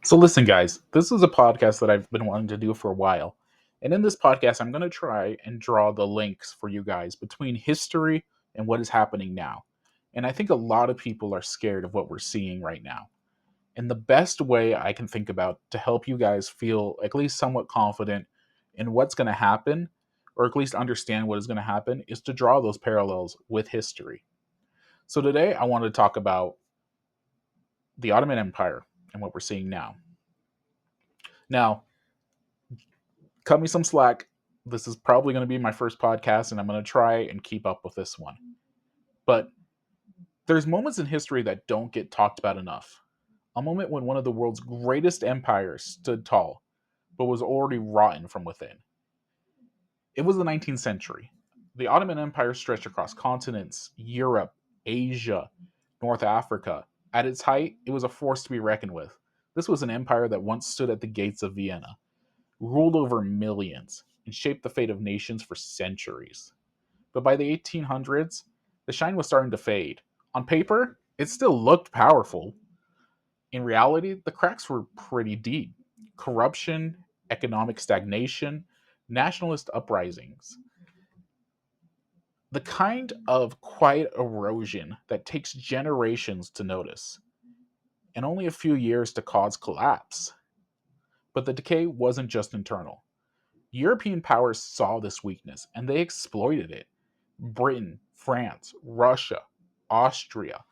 So, listen, guys, this is a podcast that I've been wanting to do for a while. And in this podcast, I'm going to try and draw the links for you guys between history and what is happening now. And I think a lot of people are scared of what we're seeing right now. And the best way I can think about to help you guys feel at least somewhat confident in what's going to happen, or at least understand what is going to happen, is to draw those parallels with history. So, today I want to talk about the Ottoman Empire and what we're seeing now. Now, cut me some slack. This is probably going to be my first podcast, and I'm going to try and keep up with this one. But there's moments in history that don't get talked about enough. A moment when one of the world's greatest empires stood tall, but was already rotten from within. It was the 19th century. The Ottoman Empire stretched across continents, Europe, Asia, North Africa. At its height, it was a force to be reckoned with. This was an empire that once stood at the gates of Vienna, ruled over millions, and shaped the fate of nations for centuries. But by the 1800s, the shine was starting to fade. On paper, it still looked powerful. In reality, the cracks were pretty deep. Corruption, economic stagnation, nationalist uprisings. The kind of quiet erosion that takes generations to notice, and only a few years to cause collapse. But the decay wasn't just internal. European powers saw this weakness and they exploited it. Britain, France, Russia, Austria,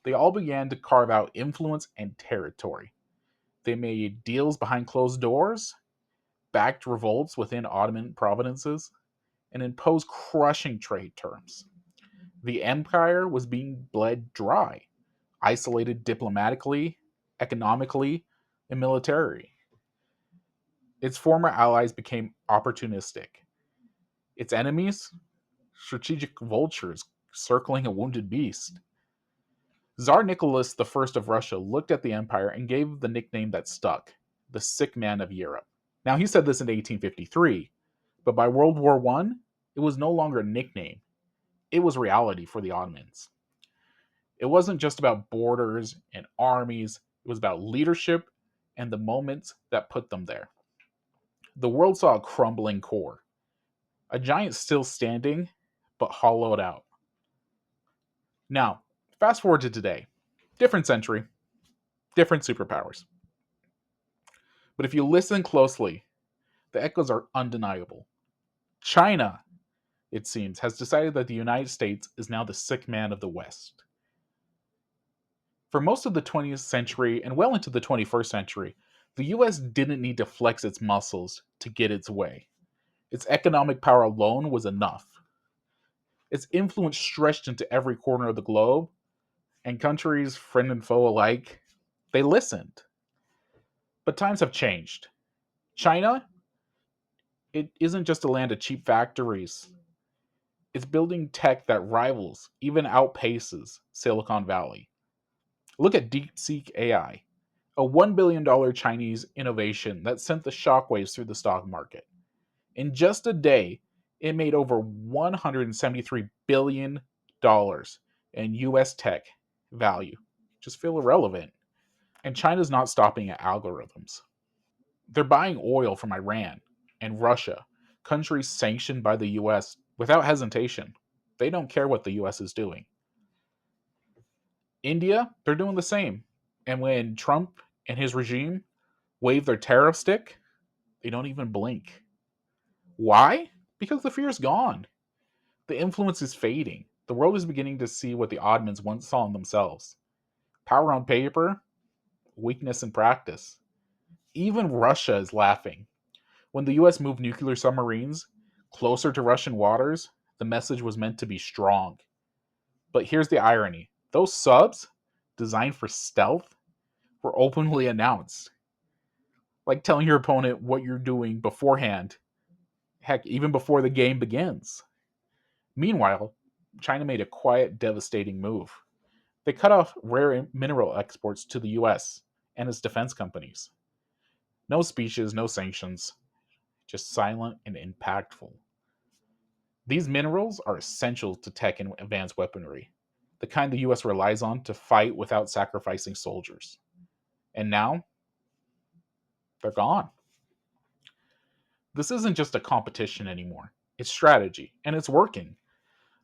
they all began to carve out influence and territory. They made deals behind closed doors, backed revolts within Ottoman provinces, and imposed crushing trade terms. The empire was being bled dry, isolated diplomatically, economically, and militarily. Its former allies became opportunistic. Its enemies, strategic vultures circling a wounded beast. Tsar Nicholas I of Russia looked at the empire and gave the nickname that stuck, the sick man of Europe. Now, he said this in 1853, but by World War I, it was no longer a nickname. It was reality for the Ottomans. It wasn't just about borders and armies, it was about leadership and the moments that put them there. The world saw a crumbling core, a giant still standing, but hollowed out. Now, fast forward to today. Different century, different superpowers. But if you listen closely, the echoes are undeniable. China, it seems, has decided that the United States is now the sick man of the West. For most of the 20th century and well into the 21st century, the US didn't need to flex its muscles to get its way. Its economic power alone was enough. Its influence stretched into every corner of the globe, and countries, friend and foe alike, they listened. But times have changed. China, it isn't just a land of cheap factories. It's building tech that rivals, even outpaces, Silicon Valley. Look at DeepSeek AI, a $1 billion Chinese innovation that sent the shockwaves through the stock market. In just a day, it made over $173 billion in US tech value. Just feel irrelevant. And China's not stopping at algorithms. They're buying oil from Iran and Russia, countries sanctioned by the US without hesitation. They don't care what the US is doing. India, they're doing the same. And when Trump and his regime wave their tariff stick, they don't even blink. Why? Because the fear is gone. The influence is fading. The world is beginning to see what the Ottomans once saw in themselves: power on paper, weakness in practice. Even Russia is laughing. When the US moved nuclear submarines closer to Russian waters, the message was meant to be strong. But here's the irony: those subs, designed for stealth, were openly announced. Like telling your opponent what you're doing beforehand, heck, even before the game begins. Meanwhile, China made a quiet, devastating move. They cut off rare mineral exports to the US and its defense companies. No speeches, no sanctions, just silent and impactful. These minerals are essential to tech and advanced weaponry, the kind the US relies on to fight without sacrificing soldiers. And now, They're gone. This isn't just a competition anymore. It's strategy, and it's working.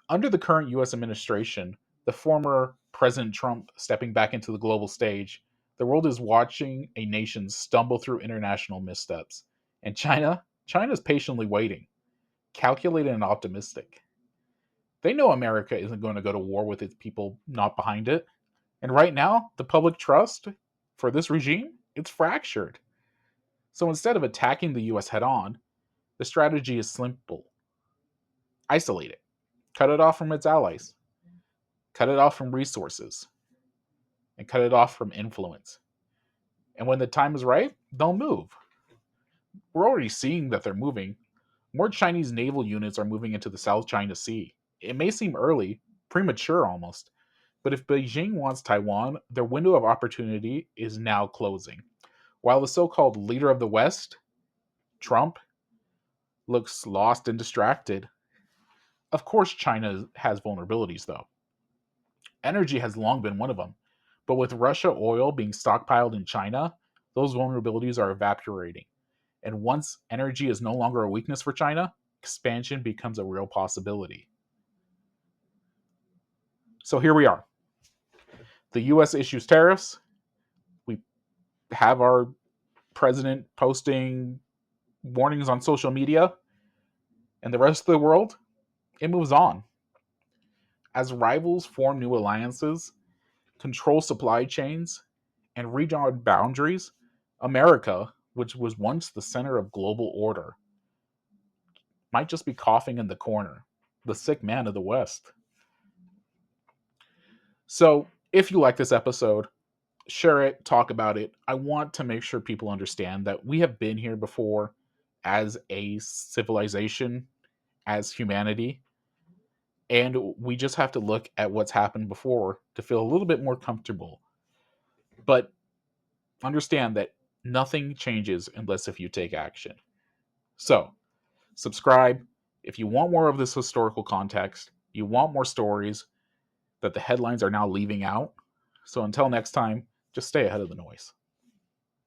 Under the current US administration, the former President Trump stepping back into the global stage, the world is watching a nation stumble through international missteps. And China's patiently waiting, calculated and optimistic. They know America isn't going to go to war with its people not behind it. And right now, the public trust for this regime, it's fractured. So instead of attacking the US head on, the strategy is simple. Isolate it. Cut it off from its allies. Cut it off from resources. And cut it off from influence. And when the time is right, they'll move. We're already seeing that they're moving. More Chinese naval units are moving into the South China Sea. It may seem early, premature almost, but if Beijing wants Taiwan, their window of opportunity is now closing. While the so called leader of the West, Trump, looks lost and distracted, of course China has vulnerabilities though. Energy has long been one of them, but with Russia oil being stockpiled in China, those vulnerabilities are evaporating. And once energy is no longer a weakness for China, expansion becomes a real possibility. So here we are. The US issues tariffs. We have our president posting warnings on social media, and the rest of the world, it moves on. As rivals form new alliances, control supply chains, and redraw boundaries, America, which was once the center of global order, might just be coughing in the corner, the sick man of the West. So, if you like this episode, share it, talk about it. I want to make sure people understand that we have been here before as a civilization, as humanity, and we just have to look at what's happened before to feel a little bit more comfortable. But understand that nothing changes unless if you take action. So, subscribe. If you want more of this historical context, you want more stories that the headlines are now leaving out. So until next time, just stay ahead of the noise.